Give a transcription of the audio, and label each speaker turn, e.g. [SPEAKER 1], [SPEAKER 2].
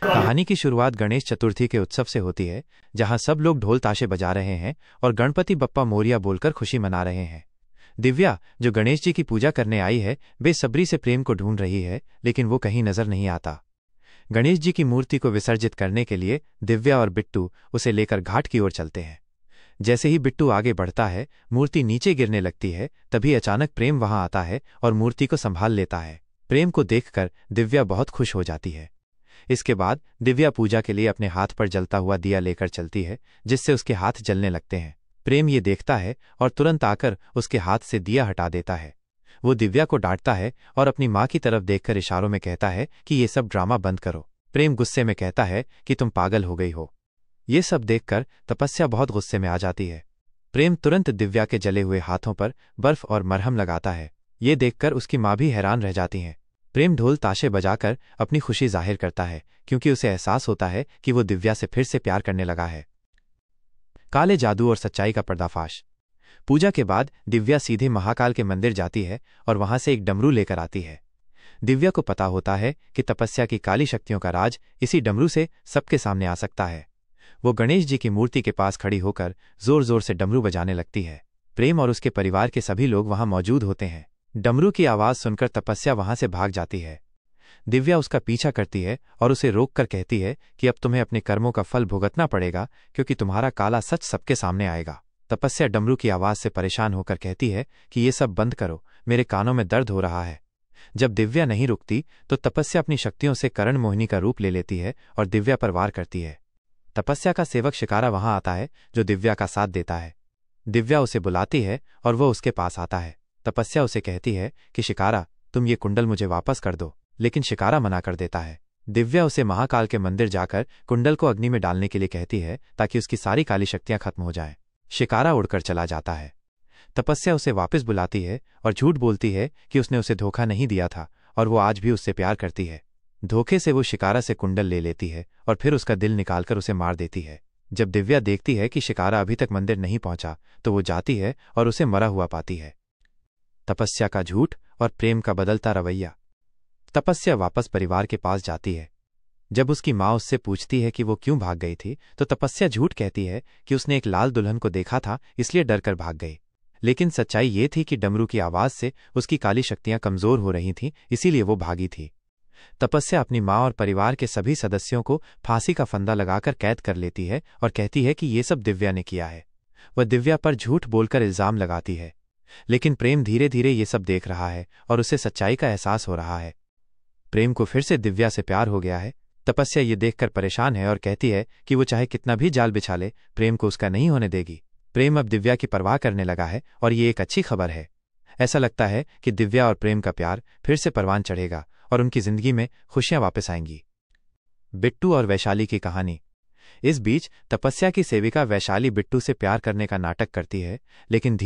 [SPEAKER 1] कहानी की शुरुआत गणेश चतुर्थी के उत्सव से होती है, जहां सब लोग ढोल ताशे बजा रहे हैं और गणपति बप्पा मोरिया बोलकर खुशी मना रहे हैं। दिव्या, जो गणेश जी की पूजा करने आई है, बेसब्री से प्रेम को ढूंढ रही है, लेकिन वो कहीं नजर नहीं आता। गणेश जी की मूर्ति को विसर्जित करने के लिए दिव्या और बिट्टू उसे लेकर घाट की ओर चलते हैं। जैसे ही बिट्टू आगे बढ़ता है, मूर्ति नीचे गिरने लगती है। तभी अचानक प्रेम वहां आता है और मूर्ति को संभाल लेता है। प्रेम को देखकर दिव्या बहुत खुश हो जाती है। इसके बाद दिव्या पूजा के लिए अपने हाथ पर जलता हुआ दिया लेकर चलती है, जिससे उसके हाथ जलने लगते हैं। प्रेम ये देखता है और तुरंत आकर उसके हाथ से दिया हटा देता है। वो दिव्या को डांटता है और अपनी माँ की तरफ देखकर इशारों में कहता है कि ये सब ड्रामा बंद करो। प्रेम गुस्से में कहता है कि तुम पागल हो गई हो। ये सब देखकर तपस्या बहुत गुस्से में आ जाती है। प्रेम तुरंत दिव्या के जले हुए हाथों पर बर्फ और मरहम लगाता है। ये देखकर उसकी माँ भी हैरान रह जाती हैं। प्रेम ढोल ताशे बजाकर अपनी खुशी जाहिर करता है, क्योंकि उसे एहसास होता है कि वो दिव्या से फिर से प्यार करने लगा है। काले जादू और सच्चाई का पर्दाफाश। पूजा के बाद दिव्या सीधे महाकाल के मंदिर जाती है और वहां से एक डमरू लेकर आती है। दिव्या को पता होता है कि तपस्या की काली शक्तियों का राज इसी डमरू से सबके सामने आ सकता है। वो गणेश जी की मूर्ति के पास खड़ी होकर जोर जोर से डमरू बजाने लगती है। प्रेम और उसके परिवार के सभी लोग वहां मौजूद होते हैं। डमरू की आवाज सुनकर तपस्या वहां से भाग जाती है। दिव्या उसका पीछा करती है और उसे रोककर कहती है कि अब तुम्हें अपने कर्मों का फल भुगतना पड़ेगा, क्योंकि तुम्हारा काला सच सबके सामने आएगा। तपस्या डमरू की आवाज से परेशान होकर कहती है कि ये सब बंद करो, मेरे कानों में दर्द हो रहा है। जब दिव्या नहीं रुकती तो तपस्या अपनी शक्तियों से करण मोहिनी का रूप ले लेती है और दिव्या पर वार करती है। तपस्या का सेवक शिकारा वहां आता है, जो दिव्या का साथ देता है। दिव्या उसे बुलाती है और वह उसके पास आता है। तपस्या उसे कहती है कि शिकारा, तुम ये कुंडल मुझे वापस कर दो, लेकिन शिकारा मना कर देता है। दिव्या उसे महाकाल के मंदिर जाकर कुंडल को अग्नि में डालने के लिए कहती है, ताकि उसकी सारी काली शक्तियां खत्म हो जाएं। शिकारा उड़कर चला जाता है। तपस्या उसे वापस बुलाती है और झूठ बोलती है कि उसने उसे धोखा नहीं दिया था और वो आज भी उससे प्यार करती है। धोखे से वो शिकारा से कुंडल ले लेती है और फिर उसका दिल निकालकर उसे मार देती है। जब दिव्या देखती है कि शिकारा अभी तक मंदिर नहीं पहुंचा, तो वो जाती है और उसे मरा हुआ पाती है। तपस्या का झूठ और प्रेम का बदलता रवैया। तपस्या वापस परिवार के पास जाती है। जब उसकी माँ उससे पूछती है कि वो क्यों भाग गई थी, तो तपस्या झूठ कहती है कि उसने एक लाल दुल्हन को देखा था, इसलिए डरकर भाग गई। लेकिन सच्चाई ये थी कि डमरू की आवाज से उसकी काली शक्तियां कमजोर हो रही थीं, इसीलिए वो भागी थी। तपस्या अपनी माँ और परिवार के सभी सदस्यों को फांसी का फंदा लगाकर कैद कर लेती है और कहती है कि ये सब दिव्या ने किया है। वह दिव्या पर झूठ बोलकर इल्जाम लगाती है। लेकिन प्रेम धीरे धीरे ये सब देख रहा है और उसे सच्चाई का एहसास हो रहा है। प्रेम को फिर से दिव्या से प्यार हो गया है। तपस्या ये देखकर परेशान है और कहती है कि वो चाहे कितना भी जाल बिछा ले, प्रेम को उसका नहीं होने देगी। प्रेम अब दिव्या की परवाह करने लगा है और ये एक अच्छी खबर है। ऐसा लगता है कि दिव्या और प्रेम का प्यार फिर से परवान चढ़ेगा और उनकी जिंदगी में खुशियां वापस आएंगी। बिट्टू और वैशाली की कहानी। इस बीच तपस्या की सेविका वैशाली बिट्टू से प्यार करने का नाटक करती है, लेकिन